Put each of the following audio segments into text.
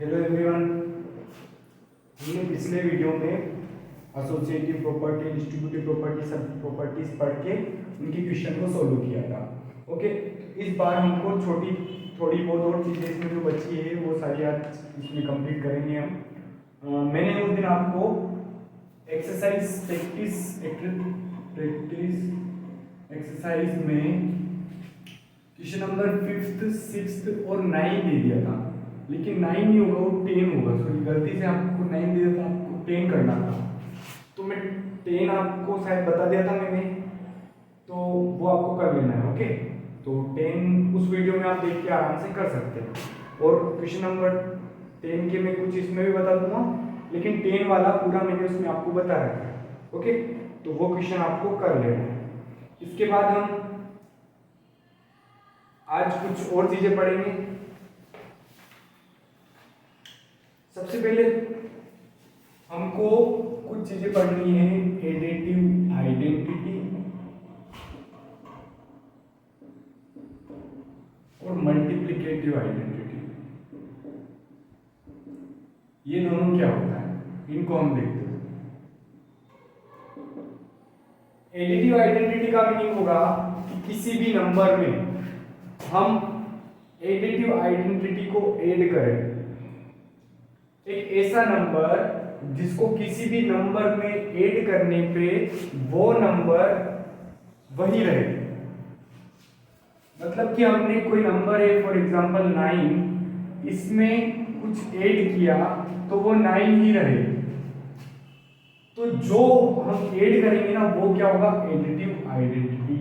Hello everyone. हमने पिछले video में एसोसिएटिव प्रॉपर्टी, डिस्ट्रीब्यूटिव प्रॉपर्टी, सब प्रॉपर्टीज पढ़ के उनकी क्वेश्चन को सॉल्व किया था। ओके, इस बार हमको थोड़ी बहुत और चीज़ें इसमें जो बची है वो सारी आज इसमें कंप्लीट करेंगे हम। मैंने उस दिन आपको एक्सरसाइज प्रैक्टिस एक्सरसाइज में क्वेश्चन नंबर 5th, 6th और 9 दे दिया था, लेकिन 9 नहीं होगा, वो 10 होगा। सॉरी, गलती से आपको 9 दे दिया था, आपको 10 करना था। तो मैं 10 आपको शायद बता दिया था मैंने, तो वो आपको कर लेना है। ओके, तो 10 उस वीडियो में आप देख के आराम से कर सकते हैं। और क्वेश्चन नंबर 10 के मैं कुछ इसमें भी बता दूंगा, लेकिन 10 वाला पूरा मैंने उसमें आपको बता रखा है। ओके, तो वो क्वेश्चन आपको कर लेना है। इसके बाद हम आज कुछ और चीजें पढ़ेंगे। सबसे पहले हमको कुछ चीजें पढ़नी है, एडिटिव आइडेंटिटी और मल्टीप्लिकेटिव आइडेंटिटी। ये दोनों क्या होता है, इनको हम देखते हैं। एडिटिव आइडेंटिटी का मीनिंग होगा कि किसी भी नंबर में हम एडिटिव आइडेंटिटी को ऐड करें। एक ऐसा नंबर जिसको किसी भी नंबर में ऐड करने पे वो नंबर वही रहे। मतलब कि हमने कोई नंबर है, फॉर एग्जांपल 9, इसमें कुछ ऐड किया तो वो 9 ही रहे। तो जो हम ऐड करेंगे ना वो क्या होगा, एडिटिव आइडेंटिटी।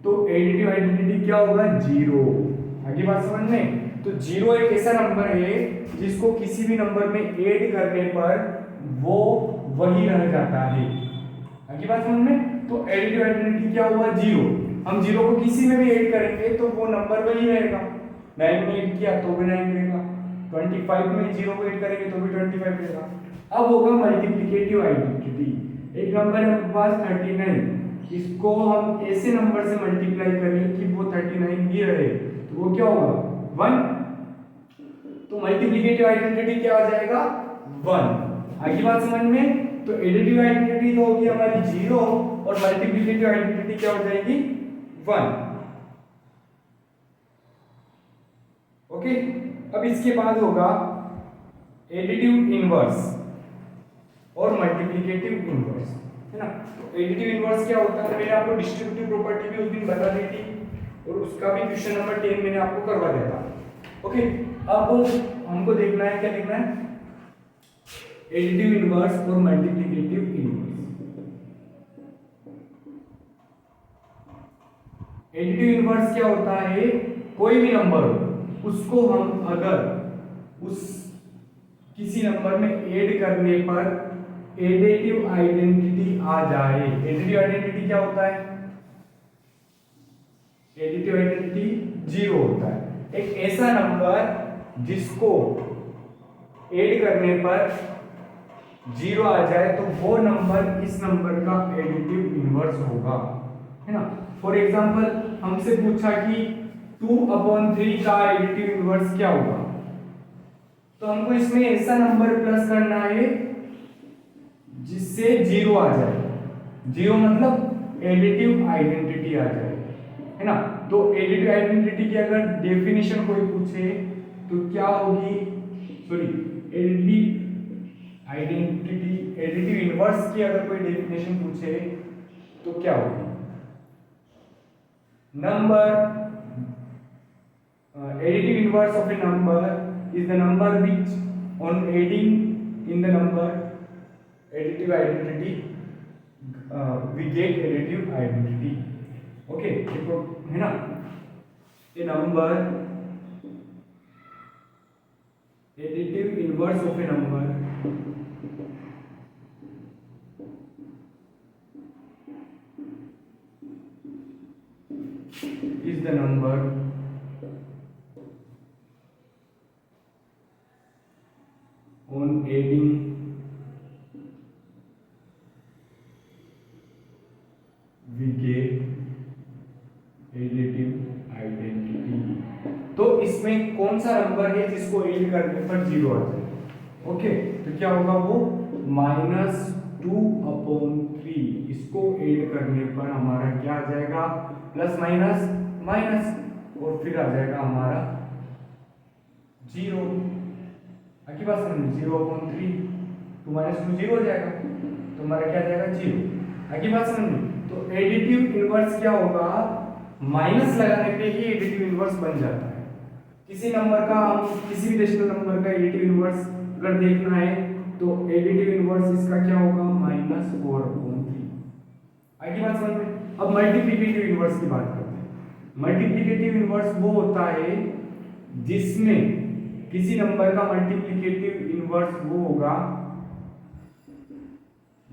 तो एडिटिव आइडेंटिटी क्या होगा, 0। आगे बात समझ में? तो 0 एक ऐसा नंबर है जिसको किसी भी नंबर में ऐड करने पर वो वही रह जाता है। आगे बात समझ में? तो एडिटिव आइडेंटिटी क्या हुआ, 0। हम 0 को किसी में भी ऐड करेंगे तो वो नंबर वही रहेगा। 9 में ऐड किया तो भी 9 रहेगा, 25 में 0 को ऐड करेंगे तो भी 25 रहेगा। अब होगा मल्टीप्लिकेटिव आइडेंटिटी। एक नंबर है हमारे पास 39, इसको हम ऐसे नंबर से मल्टीप्लाई करें कि वो 39 ही रहे, तो वो क्या होगा, 1। तो मल्टीप्लिकेटिव आइडेंटिटी क्या हो जाएगा, 1। आगे बात समझ में? तो एडिटिव आइडेंटिटी तो होगी हमारी 0 और मल्टीप्लिकेटिव आइडेंटिटी क्या हो जाएगी, 1। ओके, अब इसके बाद होगा एडिटिव इनवर्स और मल्टीप्लिकेटिव इनवर्स, है ना। तो एडिटिव इनवर्स क्या होता है, मैंने आपको डिस्ट्रीब्यूटिव प्रॉपर्टी भी उस दिन बता दी थी और उसका भी क्वेश्चन नंबर 10 मैंने आपको करवा दिया था। ओके, अब हमको देखना है, क्या देखना है, एडिटिव इनवर्स और मल्टीप्लिकेटिव इनवर्स। एडिटिव इनवर्स क्या होता है, कोई भी नंबर हो उसको हम अगर उस किसी नंबर में ऐड करने पर एडिटिव आइडेंटिटी आ जाए। एडिटिव आइडेंटिटी क्या होता है, एडिटिव आइडेंटिटी 0 होता है। एक ऐसा नंबर जिसको ऐड करने पर 0 आ जाए तो वो नंबर इस नंबर का एडिटिव इनवर्स होगा, है ना। फॉर एग्जांपल हमसे पूछा कि 2/3 का एडिटिव इनवर्स क्या होगा, तो हमको इसमें ऐसा नंबर प्लस करना है जिससे 0 आ जाए। 0 मतलब एडिटिव आइडेंटिटी आ जाए, है ना। तो एडिटिव आइडेंटिटी की अगर डेफिनेशन कोई पूछे तो क्या होगी, sorry, additive identity, additive inverse की अगर कोई डेफिनेशन पूछे तो क्या होगी, number additive inverse of A number is the number which on adding in the number additive identity we get additive identity. Okay, देखो है ना, a number additive inverse of a number is the number on adding we get additive identity. तो इसमें कौन कौन सा number है जिसको ऐड करने पर 0 आ जाए। ओके, तो क्या होगा वो -2/3, इसको ऐड करने पर हमारा क्या आ जाएगा, प्लस माइनस माइनस, और फिर आ जाएगा हमारा 0। आगे बात समझ, 0/3, 2 - 2 0 हो जाएगा, तो हमारा क्या आ जाएगा 0। आगे बात समझ, तो एडिटिव इनवर्स क्या होगा, माइनस लगाने पे ही एडिटिव इनवर्स बन जाता है। किसी नंबर का, किसी भी रेशनल नंबर का एडिटिव इनवर्स अगर देखना है तो एडिटिव इनवर्स इसका क्या होगा, -4/3। आगे बात समझ में। अब मल्टीप्लिकेटिव इनवर्स की बात करते हैं। मल्टीप्लिकेटिव इनवर्स वो होता है जिसमें किसी नंबर का मल्टीप्लिकेटिव इनवर्स वो होगा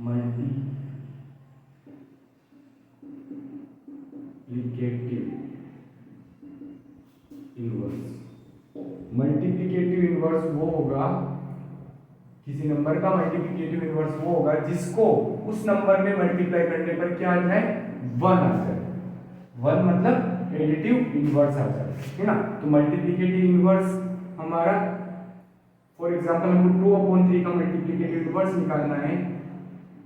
मल्टीप्लिकेटिव इनवर्स। मल्टीप्लिकेटिव इनवर्स वो होगा, किसी नंबर का मल्टीप्लिकेटिव इनवर्स वो होगा जिसको उस नंबर में मल्टीप्लाई करने पर क्या आ जाए, 1 आ जाए। 1 मतलब एडिटिव इनवर्स आ जाए, है ना। तो मल्टीप्लिकेटिव इनवर्स हमारा, फॉर एग्जांपल हमको 2/3 का मल्टीप्लिकेटिव इनवर्स निकालना है,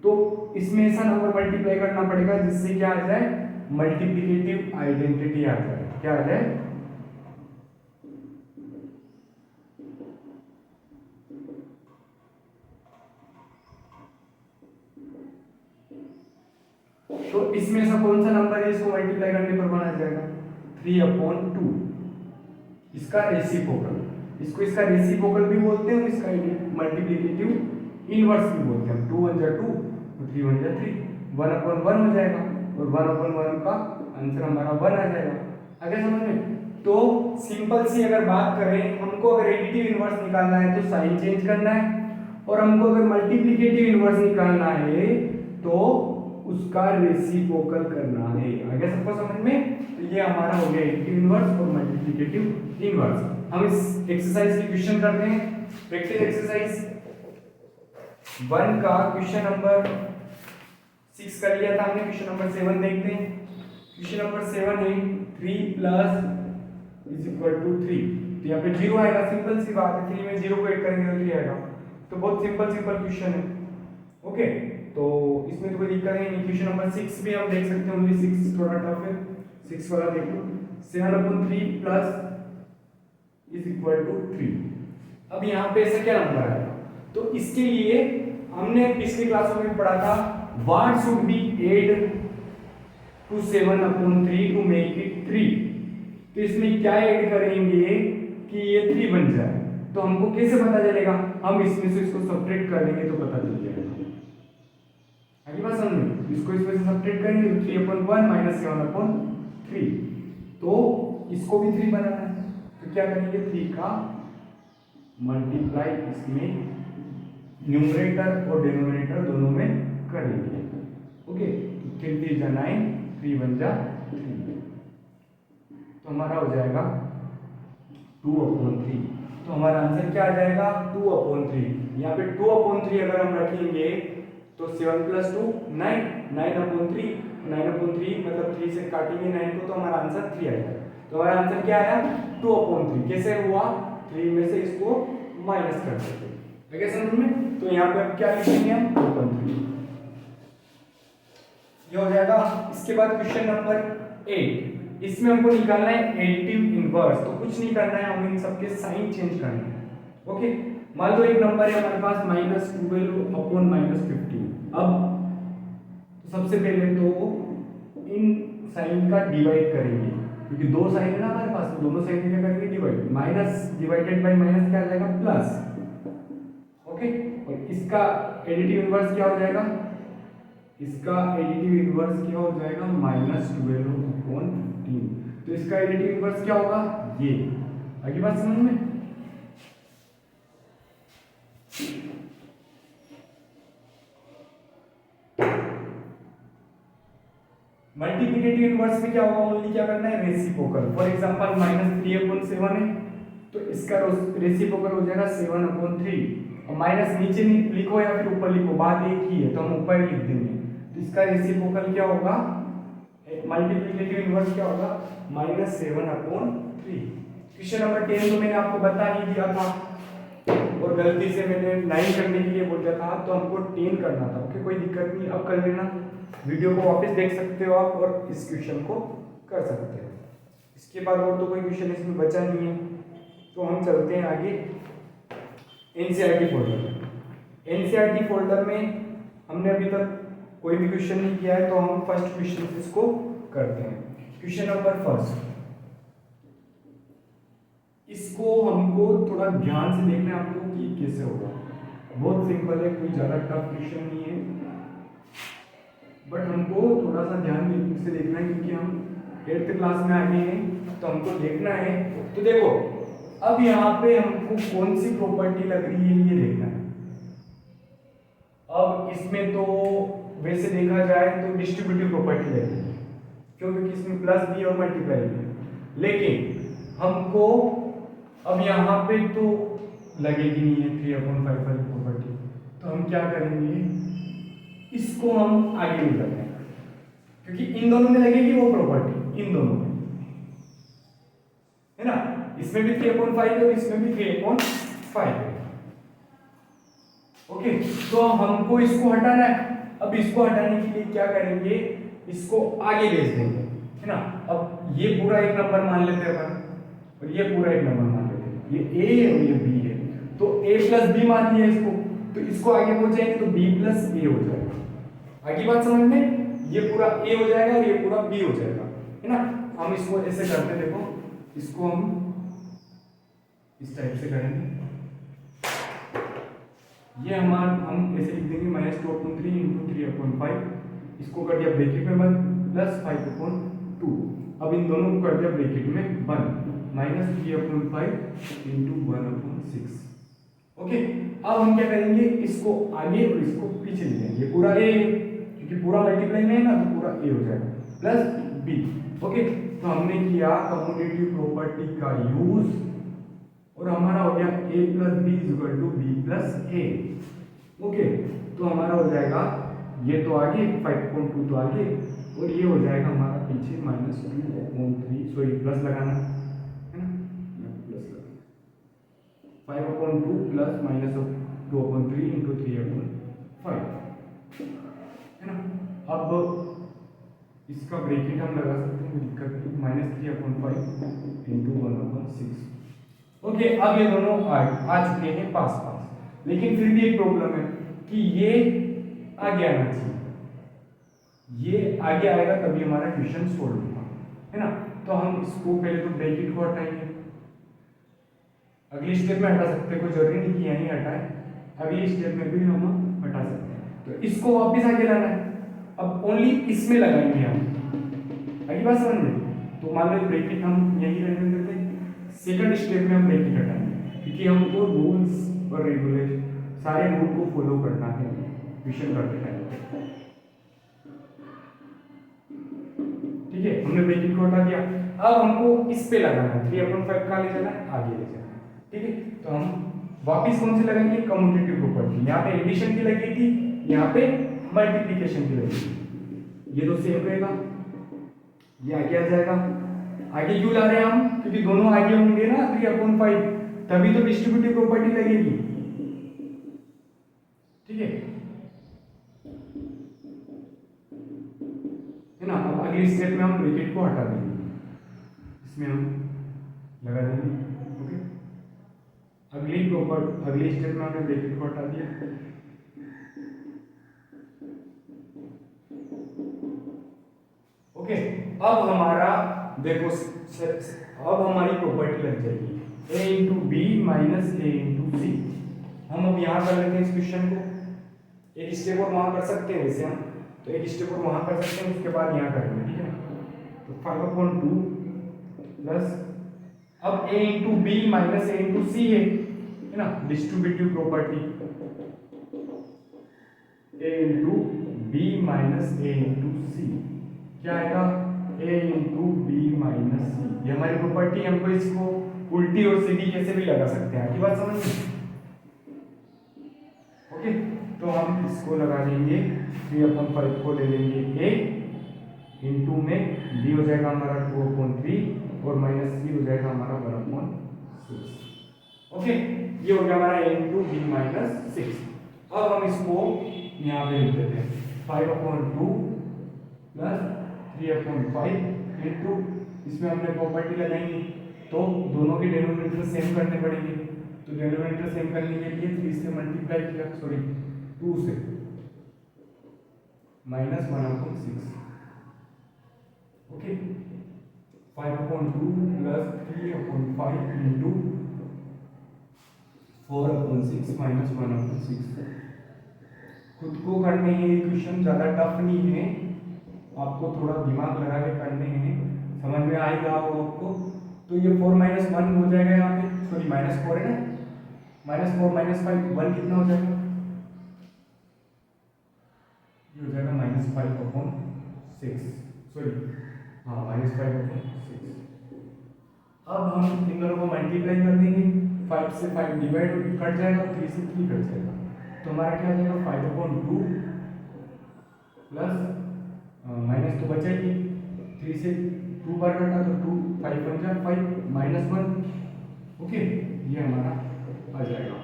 तो इसमें ऐसा नंबर मल्टीप्लाई करना पड़ेगा जिससे क्या आ जाए, मल्टीप्लिकेटिव आइडेंटिटी आ जाए। क्या आ जाए, तो इसमें ऐसा कौन सा नंबर है इसको मल्टीप्लाई करने पर बना जाएगा, 3/2। इसका रेसिप्रोकल, इसको इसका रेसिप्रोकल भी बोलते हैं, इसका मल्टीप्लिकेटिव इनवर्स भी बोलते हैं। 2 1 जा 2, 3 1 जा 3, 1/1 हो जाएगा, और 1/1 का आंसर हमारा 1 आ जाएगा। आगे समझ में। तो सिंपल सी अगर बात करें, हमको अगर एडिटिव इनवर्स निकालना है तो साइन चेंज करना है, और हमको अगर मल्टीप्लिकेटिव इनवर्स निकालना है तो उसका रेसिप्रोकल करना है। आगे सबको समझ में। तो ये हमारा हो गया एडिटिव इनवर्स और मल्टीप्लिकेटिव इनवर्स। हम इस एक्सरसाइज की क्वेश्चन करते हैं। प्रैक्टिस एक्सरसाइज 1 का क्वेश्चन नंबर 6 कर लिया था हमने, क्वेश्चन नंबर 7 देखते हैं। क्वेश्चन नंबर 7 है 3 + = 3। तो यहाँ पे 0 आएगा, सिंपल सी बात है, 3 में 0 को ऐड करेंगे तो 3 आएगा। तो बहुत सिंपल क्वेश्चन है। ओके, तो इसमें तो कोई दिक्कत नहीं। क्वेश्चन नंबर 6 भी हम देख सकते हैं, ओनली 6 थोड़ा टफ है, 6 वाला देख लो। 7/3 + = 3। अब यहाँ पे ऐसा क्या नंबर आएगा, तो इसके लिए हमने पिछली क्लासों में पढ़ा था, what should be add to 7/3 to make it 3। तो इसमें क्या ऐड करेंगे कि ये 3 बन जाए, तो हमको कैसे पता चलेगा, हम इसमें से इसको सब्ट्रैक्ट कर देंगे तो पता चल जाएगा। आगे बात समझ, इसको इसमें से सब्ट्रैक्ट करेंगे तो 3/1 - 7/3, तो इसको भी 3 बनाना है, तो क्या करेंगे, 3 का मल्टीप्लाई इसमें न्यूमरेटर और डिनोमिनेटर दोनों में करेंगे। ओके, तो 3 3 जा 9, 3 1 जा 3, तो हमारा हो जाएगा 2/3। तो हमारा आंसर क्या आ जाएगा, 2/3। यहाँ पे 2/3 अगर हम रखेंगे तो 7 + 2 9, 9/3, 9/3 मतलब 3 से काटेंगे 9 को, तो हमारा आंसर 3 आएगा। तो हमारा आंसर क्या आया, 2/3। कैसे हुआ, 3 में से इसको माइनस कर देते हैं। ठीक है समझ में। तो यहाँ पे अब क्या लिखेंगे हम, 2/3, ये हो जाएगा। इसके बाद क्वेश्चन नंबर 8, इसमें हमको निकालना है एडिटिव इनवर्स। तो कुछ नहीं करना है, हम इन सबके साइन चेंज करना है। ओके, मान लो एक नंबर है हमारे पास -12/-15। अब तो सबसे पहले तो इन साइन का डिवाइड करेंगे, क्योंकि 2 साइन है ना हमारे पास, तो दोनों साइन क्या करेंगे, divide. Minus divided by minus क्या आ जाएगा, प्लस। ओके, और इसका एडिटिव इनवर्स क्या हो जाएगा, इसका एडिटिव इनवर्स क्या हो जाएगा, -12/15। तो इसका एडिटिव इनवर्स क्या होगा, ये। आगे बात समझ में। मल्टीप्लिकेटिव इनवर्स में क्या होगा, ओनली क्या करना है, रेसिप्रोकल। फॉर एग्जांपल -3/7 है, तो इसका रेसिप्रोकल हो जाएगा 7/3। और माइनस नीचे नहीं लिखो या फिर ऊपर लिखो, बात एक ही है, तो हम ऊपर लिख देंगे। तो इसका रेसिप्रोकल क्या मल्टीप्लिकेटिव इनवर्स क्या होगा, -7/3। क्वेश्चन नंबर 10 तो मैंने आपको बता ही दिया था और गलती से मैंने 9 करने के लिए बोल दिया था, तो हमको 10 करना था। ओके, कोई दिक्कत नहीं, अब कर लेना। वीडियो को वापस देख सकते हो आप और इस क्वेश्चन को कर सकते हो। इसके बाद और तो कोई क्वेश्चन इसमें बचा नहीं है, तो हम चलते हैं आगे एनसीईआरटी फोल्डर में। एनसीईआरटी फोल्डर में हमने अभी तक कोई भी क्वेश्चन नहीं किया है, तो हम फर्स्ट क्वेश्चन इसको करते हैं। क्वेश्चन नंबर फर्स्ट, इसको हमको थोड़ा ध्यान से देखना है आपको कि कैसे होगा। बहुत सिंपल है, कोई ज्यादा टफ क्वेश्चन नहीं है, बट हमको थोड़ा सा ध्यान से देखना है क्योंकि हम 8th क्लास में आगे हैं, तो हमको देखना है। तो देखो, अब यहाँ पे हमको कौन सी प्रॉपर्टी लग रही है ये देखना है। अब इसमें तो वैसे देखा जाए तो डिस्ट्रीब्यूटिव प्रॉपर्टी लगेगी, क्योंकि इसमें प्लस भी और मल्टीप्लाई भी, लेकिन हमको अब यहाँ पे तो लगेगी नहीं है 3/5 वाली प्रॉपर्टी, तो हम क्या करेंगे, इसको हम आगे नहीं करते हैं, क्योंकि इन दोनों में लगेगी वो प्रॉपर्टी, इन दोनों में, है ना। इसमें भी 3/5 है और इसमें भी 3/5 है। ओके, तो हमको इसको हटाना है। अब इसको हटाने के लिए क्या करेंगे, इसको आगे भेज देंगे, है ना। अब ये पूरा एक नंबर मान लेते हैं अपन, और ये पूरा एक नंबर मान लेते हैं, ये ए है और ये बी है, तो a प्लस बी मान लिया इसको, तो इसको आगे पहुंचाएंगे तो b प्लस ए हो जाएगा। आगे बात समझ में, ये पूरा a हो जाएगा और ये पूरा b हो जाएगा, है ना। हम इसको ऐसे करते, देखो इसको हम इस टाइप से करेंगे, ये हम ऐसे लिख देंगे -2/3 × 3/5, इसको कर दिया ब्रैकेट में 1 प्लस 5/2, अब इन दोनों को कर दिया ब्रैकेट में 1 -3/5 × 1/6। ओके, अब हम क्या करेंगे, इसको आगे और इसको पीछे ले जाएंगे, ये पूरा a, क्योंकि पूरा मल्टीप्लाई में है ना, तो पूरा a हो जाएगा प्लस b। ओके, तो हमने किया कम्युटेटिव प्रॉपर्टी का यूज और हमारा हो गया a + b = b + a। Okay, तो हमारा हो जाएगा ये तो आगे 5/2 तो आगे, और ये हो जाएगा हमारा पीछे -2/3, सॉरी प्लस लगाना है ना, प्लस लगाना 5/2 प्लस -2/3 × 3/5, है ना। अब इसका ब्रैकेट हम लगा सकते हैं, दिक्कत नहीं, -3/5 × 1/6। ओके, अब ये दोनों आ चुके हैं पास, लेकिन फिर भी एक प्रॉब्लम है कि ये आगे आना चाहिए, ये आगे आएगा तभी हमारा क्वेश्चन सोल्व होगा, है ना। तो हम इसको पहले तो ब्रैकेट को हटाएंगे, अगली स्टेप में हटा सकते हैं, कोई जरूरी नहीं कि यहीं हटाए, अगली स्टेप में भी हम हटा सकते हैं। तो इसको वापस आगे लाना है, अब ओनली इसमें लगाएंगे हम, अगली बात समझ में। तो मान लो ब्रैकेट हम यहीं रहने देते हैं, सेकंड स्टेप में हम ब्रैकेट हटाएंगे, क्योंकि हमको रूल्स और रेगुलेशन सारे रूल को फॉलो करना है क्वेश्चन करते टाइम। ठीक है, हमने ब्रैकेट को हटा दिया, अब हमको इस पे लगाना है, 3/5 कहाँ ले जाना है, आगे ले जाना है। ठीक है, तो हम वापिस कौन सी लगाएंगे, कम्युटेटिव प्रॉपर्टी। यहाँ पे एडिशन की लगी थी, यहाँ पे मल्टीप्लिकेशन की लगी थी, ये तो सेम रहेगा, ये आगे आ जाएगा। आगे क्यों ला रहे हैं हम, क्योंकि दोनों आगे होंगे ना 3/5, तभी तो डिस्ट्रीब्यूटिव प्रॉपर्टी लगेगी। ठीक है ना। अब अगली स्टेप में हम ब्रैकेट को हटा देंगे, इसमें हम लगा देंगे। ओके, अगली स्टेप में हमने ब्रैकेट को हटा दिया। ओके, अब हमारा देखो, अब हमारी प्रॉपर्टी लग जाएगी a × b - a × c। हम अब यहाँ कर लेते हैं इस क्वेश्चन को, एक स्टेप और वहां कर सकते हैं, वैसे हम तो एक स्टेप और वहां कर सकते हैं, उसके बाद यहाँ करेंगे। ठीक है, तो 5/2 प्लस अब a × b - a × c है ना, distributive property a × b - a × c क्या आएगा, a × b - c। ये हमारी प्रॉपर्टी, हमको इसको उल्टी और सीधी कैसे भी लगा सकते हैं, आपकी बात समझ में। ओके, तो हम इसको लगा देंगे, 3/5 को ले लेंगे a, इंटू में b हो जाएगा हमारा 2/3 और माइनस सी हो जाएगा हमारा 1/6। ओके, ये हो गया हमारा a इंटू बी माइनस 6। अब हम इसको यहाँ पे लिख देते हैं 5/2 प्लस 3/5 इंटू, इसमें हमने प्रॉपर्टी लगाएंगे तो दोनों के डिनोमिनेटर सेम करने पड़ेंगे। तो डिनोमिनेटर सेम करने के लिए 3 से मल्टीप्लाई किया, सॉरी 2 से, minus 1/6। Okay, 5/2 plus 3/5 into 4/6 minus 1/6। खुद को करने हैं ये क्वेश्चन, ज़्यादा टफ नहीं है, आपको थोड़ा दिमाग लगा के करने हैं, समझ में आएगा वो आपको। तो ये 4 - 1 हो जाएगा यहाँ पे, सॉरी -4 है ना, -4 -5 1 कितना हो जाएगा, ये हो जाएगा -5/6, सॉरी हाँ -5/6। अब हम इन दोनों को मल्टीप्लाई कर देंगे, 5 से 5 डिवाइड कट जाएगा, 3 से 3 कट जाएगा, तो हमारा क्या हो जाएगा 5/2 प्लस माइनस तो बचा ही, 3 से 2 बार कटा तो 2, 5 बन जाए 5 -1। ओके, ये हमारा आ जाएगा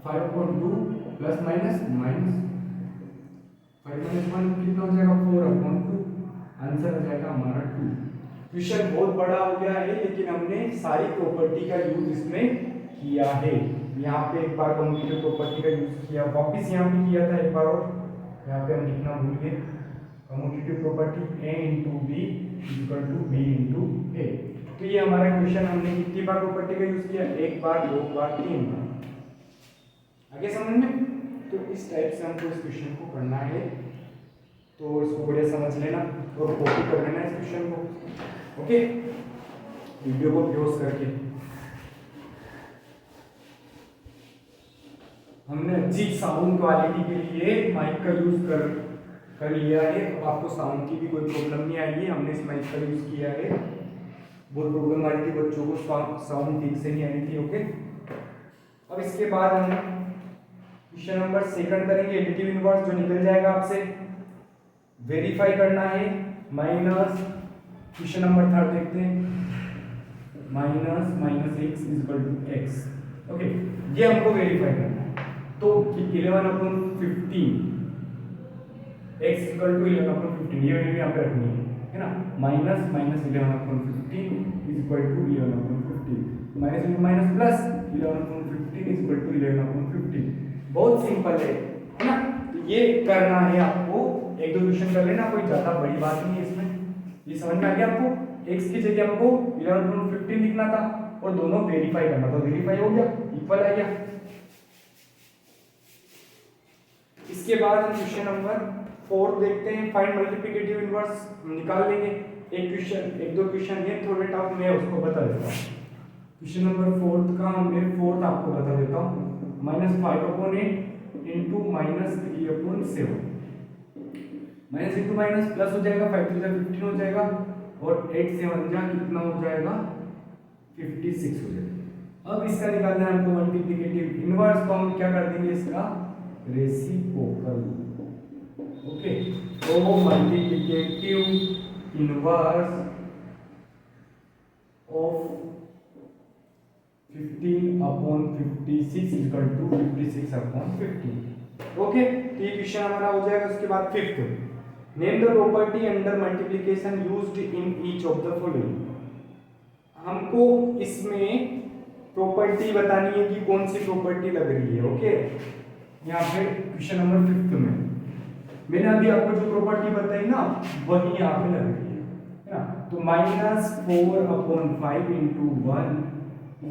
5/2 प्लस माइनस 5 - 1 कितना हो जाएगा 4/2, आंसर आ जाएगा हमारा 2। क्वेश्चन बहुत बड़ा हो गया है, लेकिन हमने सारी प्रॉपर्टी का यूज इसमें किया है। यहाँ पे एक बार कम्यूटेटिव प्रॉपर्टी का यूज किया, वापस यहाँ पे किया था एक बार, और यहाँ पे हम लिखना भूल गए, commutative property a into B equal to B into A. तो ये हमारा क्वेश्चन हमने कितनी बार प्रॉपर्टी का यूज किया, एक बार, दो बार, 3 बार। आगे समझ में, तो इस टाइप से हमको इस क्वेश्चन को करना है, तो इसको बढ़िया समझ लेना और कॉपी कर लेना इस क्वेश्चन को। ओके, वीडियो को पॉज करके हमने अच्छी साउंड क्वालिटी के लिए माइक का यूज कर लिया है। अब आपको साउंड की भी कोई प्रॉब्लम नहीं आएगी, हमने इस माइक का यूज किया है। बहुत प्रॉब्लम आ रही थी बच्चों को, साउंड ठीक से नहीं आ रही थी। ओके, अब इसके बाद हम क्वेश्चन नंबर 2 करेंगे, एडिटिव इनवर्स, जो निकल जाएगा आपसे वेरीफाई करना है, माइनस क्वेश्चन नंबर 3 देखते हैं, -x = x। ओके, ये हमको वेरीफाई करना है। तो 11/15 x = 11/15, ये वैल्यू यहाँ पे रखनी है ना, minus 11/15 = 11/15, minus into minus plus 11/15 = 11/15। बहुत सिंपल है ना। तो ये करना है आपको, एक दो क्वेश्चन कर लेना, कोई ज्यादा बड़ी बात नहीं है इसमें। ये समझ में आ गया आपको, x की जगह हमको 11/15 लिखना था और दोनों वेरीफाई करना था, वेरीफाई हो गया, इक्वल आ गया। इसके बाद हम क्वेश्चन नंबर 4 देखते हैं, फाइंड मल्टीप्लिकेटिव इनवर्स निकाल लेंगे। एक दो क्वेश्चन है थोड़े टफ, मैं उसको बता देता हूँ। क्वेश्चन नंबर 4 का मैं 4 आपको बता देता हूँ, -5/8 into -3/7, minus into minus plus हो जाएगा, 5 × 15 हो जाएगा, और 8 से 1 जा कितना हो जाएगा 56 हो जाएगा। अब इसका निकालना है हमको मल्टीप्लिकेटिव इनवर्स, तो हम क्या कर देंगे इसका रेसिप्रोकल। ओके, तो मल्टीप्लिकेटिव इनवर्स ऑफ 15/56 = 56/15। ओके, तो ये क्वेश्चन हमारा हो जाएगा। उसके बाद 5th, name the property under multiplication used in each of the following. हमको इसमें प्रॉपर्टी बतानी है कि कौन सी प्रॉपर्टी लग रही है। ओके, यहाँ पे क्वेश्चन नंबर 5 में मैंने अभी आपको जो प्रॉपर्टी बताई ना, वही यहाँ पे लग रही है ना। तो -4/5 इंटू 1 =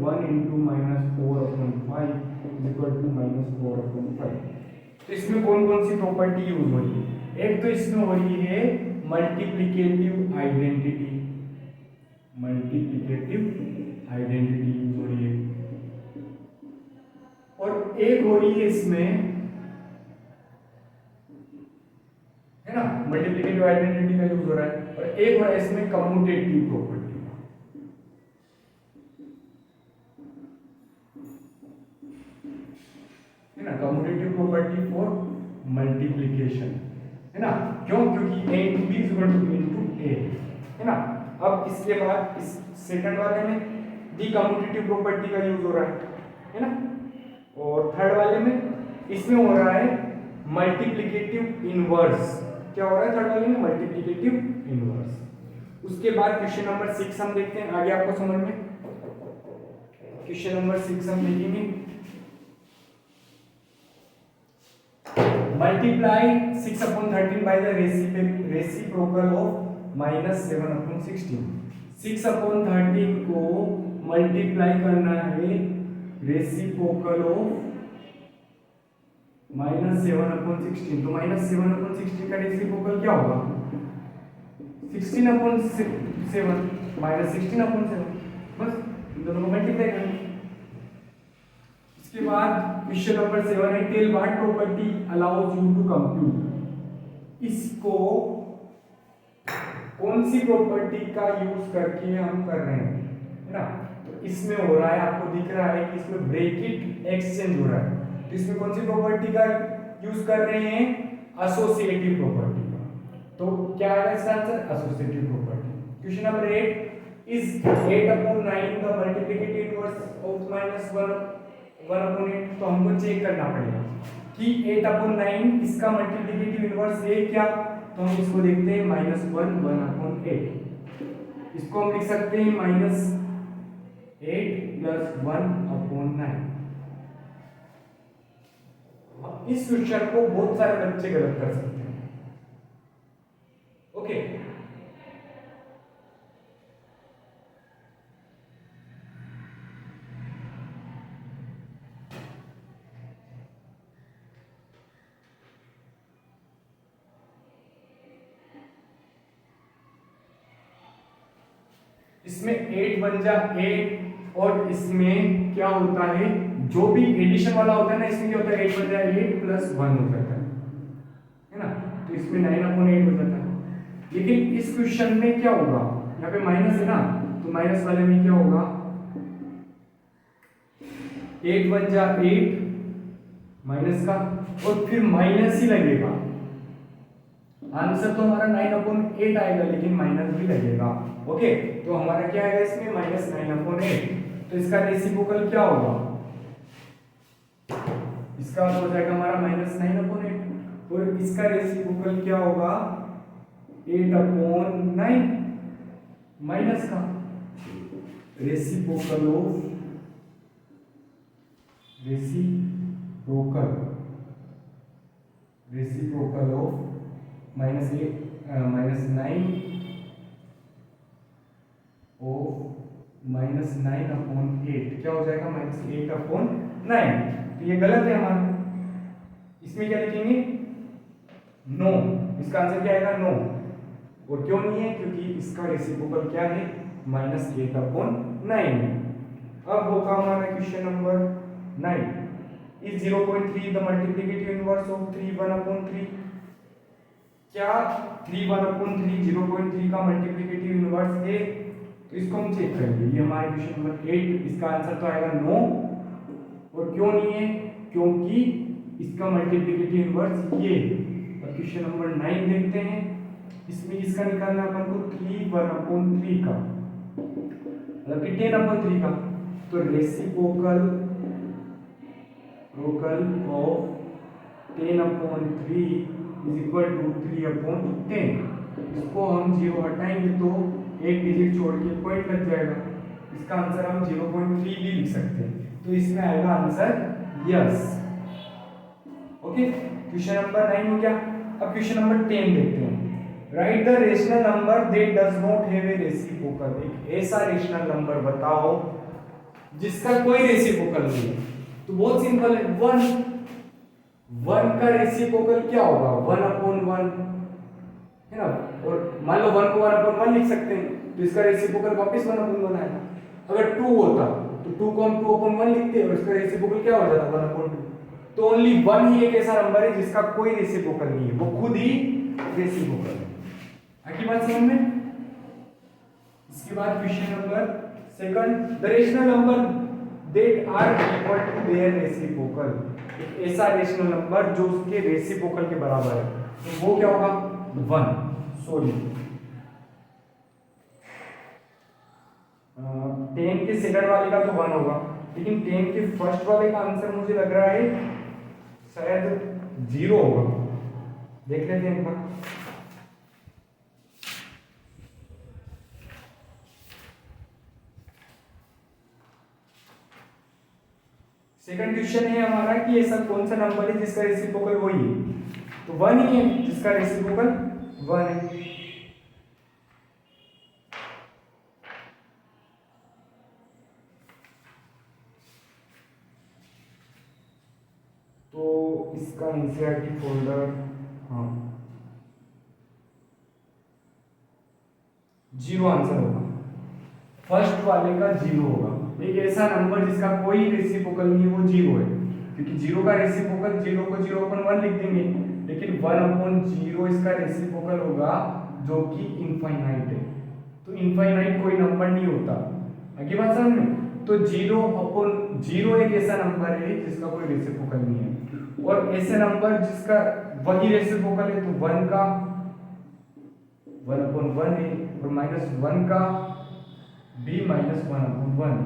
1 इंटू -4/5 = -4/5। तो इसमें कौन कौन सी प्रॉपर्टी यूज हो रही है? एक तो इसमें हो रही है multiplicative identity, multiplicative identity use हो रही है, और एक हो रही है इसमें, है ना, मल्टीप्लिकेटिव आइडेंटिटी का यूज हो रहा है, और एक हो रहा है इसमें कम्यूटेटिव प्रॉपर्टी, है ना, कम्यूटेटिव प्रॉपर्टी फॉर मल्टीप्लिकेशन, है ना। क्यों? क्योंकि a into b = b into a, है ना। अब इसके बाद इस सेकंड वाले में दी कम्यूटेटिव प्रॉपर्टी का यूज हो रहा है ना, और थर्ड वाले में इसमें हो रहा है मल्टीप्लिकेटिव इनवर्स। क्या हो रहा है थर्ड वाले में? Multiplicative inverse. उसके बाद क्वेश्चन नंबर 6 हम देखते हैं, आगे आपको समझ में। क्वेश्चन नंबर 6 हम देखेंगे, multiply 6/13 by the reciprocal of -7/16। 6/13 को मल्टीप्लाई करना है रेसिप्रोकल ऑफ -7/16। तो -7/16 का रेसिप्रोकल क्या होगा? 16/7 -16/7। बस इन दोनों को मल्टीप्लाई करना। इसके बाद क्वेश्चन नंबर 7 है, tell what property allows you to compute. इसको कौन सी प्रॉपर्टी का यूज करके हम कर रहे हैं, है ना? तो इसमें हो रहा है, आपको दिख रहा है कि इसमें ब्रैकेट एक्सचेंज हो रहा है। तो इसमें कौन सी प्रॉपर्टी का यूज कर रहे हैं? एसोसिएटिव प्रॉपर्टी का। तो क्या है इसका answer? Associative property. Question number 8 is 8/9 the multiplicative inverse of -1/8। तो हमको चेक करना पड़ेगा कि 8/9 इसका मल्टीप्लिकेटिव इनवर्स है क्या। तो हम इसको देखते हैं, -1/8। इसको हम लिख सकते हैं -8 + 1/9। इस क्वेश्चन को बहुत सारे बच्चे गलत कर सकते हैं। ओके, इसमें 8 बन जा 8, और इसमें क्या होता है, जो भी एडिशन वाला होता है ना, इसमें क्या होता है 8 बन जा 8 + 1 हो जाता है ना। तो इसमें 9/8 हो जाता है। लेकिन इस क्वेश्चन में क्या होगा, यहाँ पे माइनस है ना, तो माइनस वाले में क्या होगा, 8 बन जा 8 माइनस का, और फिर माइनस ही लगेगा। आंसर तो हमारा 9/8 आएगा, लेकिन माइनस भी लगेगा। ओके, तो हमारा क्या आएगा इसमें? -9/8। तो इसका रेसिप्रोकल क्या होगा? इसका हो जाएगा हमारा -9/8, और इसका रेसिप्रोकल क्या होगा? 8/9 माइनस का reciprocal of reciprocal of -9 of -9/8 क्या हो जाएगा? -8/9। तो ये गलत है हमारा। इसमें क्या लिखेंगे? नो। इसका आंसर क्या आएगा? नो। और क्यों नहीं है? क्योंकि इसका रेसिप्रोकल क्या है? -8/9। अब होगा हमारा question number 9 is 0.3 the multiplicative inverse of 3/1/3। क्या 3/1/3 0.3 का मल्टीप्लिकेटिव इनवर्स है? तो इसको हम चेक करेंगे। ये हमारा क्वेश्चन नंबर 8, इसका आंसर तो आएगा नो। और क्यों नहीं है? क्योंकि इसका मल्टीप्लिकेटिव इनवर्स ये। और क्वेश्चन नंबर 9 देखते हैं, इसमें इसका निकालना अपन को 3/1/3 का, मतलब कि 10/3 का। तो reciprocal of 10/3 is equal to 3/10। इसको हम 0 हटाएंगे तो एक डिजिट छोड़ के पॉइंट लग जाएगा। इसका आंसर हम 0.3 भी लिख सकते हैं। तो इसमें आएगा answer yes. Okay, question number 9 हो गया। अब क्वेश्चन नंबर 10 देखते हैं। Right the rational number that does not have a reciprocal. एक ऐसा रेशनल नंबर बताओ जिसका कोई रेसिप्रोकल नहीं है। तो बहुत सिंपल है, 1 का रेसिप्रोकल क्या होगा? 1/1 है ना। और मान लो 1 को 1/1 लिख सकते हैं, तो इसका रेसिप्रोकल वापस 1/1 आएगा। अगर 2 होता तो 2 को हम 2/1 लिखते हैं, और इसका रेसिप्रोकल क्या हो जाता? 1/2। तो ओनली 1 ही एक ऐसा नंबर है जिसका कोई रेसिप्रोकल नहीं है, वो खुद ही रेसिप्रोकल है। आगे बात समझ में। इसके बाद question number 2 the rational number that are equal to their reciprocal. एक ऐसा रेशनल नंबर जो उसके रेसिप्रोकल के बराबर है, तो वो क्या होगा? 1। सॉरी, 10 के सेकंड वाले का तो 1 होगा, लेकिन 10 के फर्स्ट वाले का आंसर मुझे लग रहा है शायद 0 होगा। देख लेते हैं एक बार। सेकंड क्वेश्चन है हमारा कि ऐसा कौन सा नंबर है जिसका रेसिप्रोकल वही है, तो 1 ही है जिसका रेसिप्रोकल 1 है। तो इसका एनसीईआरटी फोल्डर, हाँ 0 आंसर होगा, फर्स्ट वाले का 0 होगा। एक ऐसा नंबर जिसका कोई रेसिप्रोकल नहीं है वो 0 है, क्योंकि 0 का रेसिप्रोकल 0 को 0/1 लिख देंगे, लेकिन 1/0 इसका रेसिप्रोकल होगा जो कि इनफाइनाइट है। तो इनफाइनाइट कोई नंबर नहीं होता, आगे बात समझ में। तो 0/0 एक ऐसा नंबर है जिसका कोई रेसिप्रोकल नहीं है, और ऐसे नंबर जिसका वही रेसिप्रोकल है तो 1 का 1/1 है, और -1 का भी -1/1।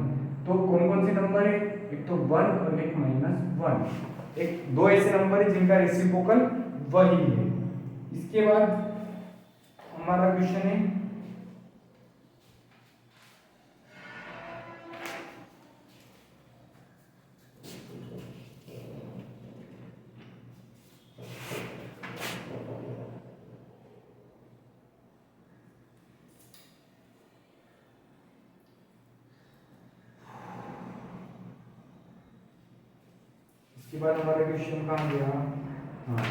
तो कौन कौन से नंबर है, एक तो 1 और एक -1, एक दो ऐसे नंबर है जिनका रेसिप्रोकल वही है। इसके बाद हमारा क्वेश्चन है इसके बाद हमारा क्वेश्चन कहाँ गया, हाँ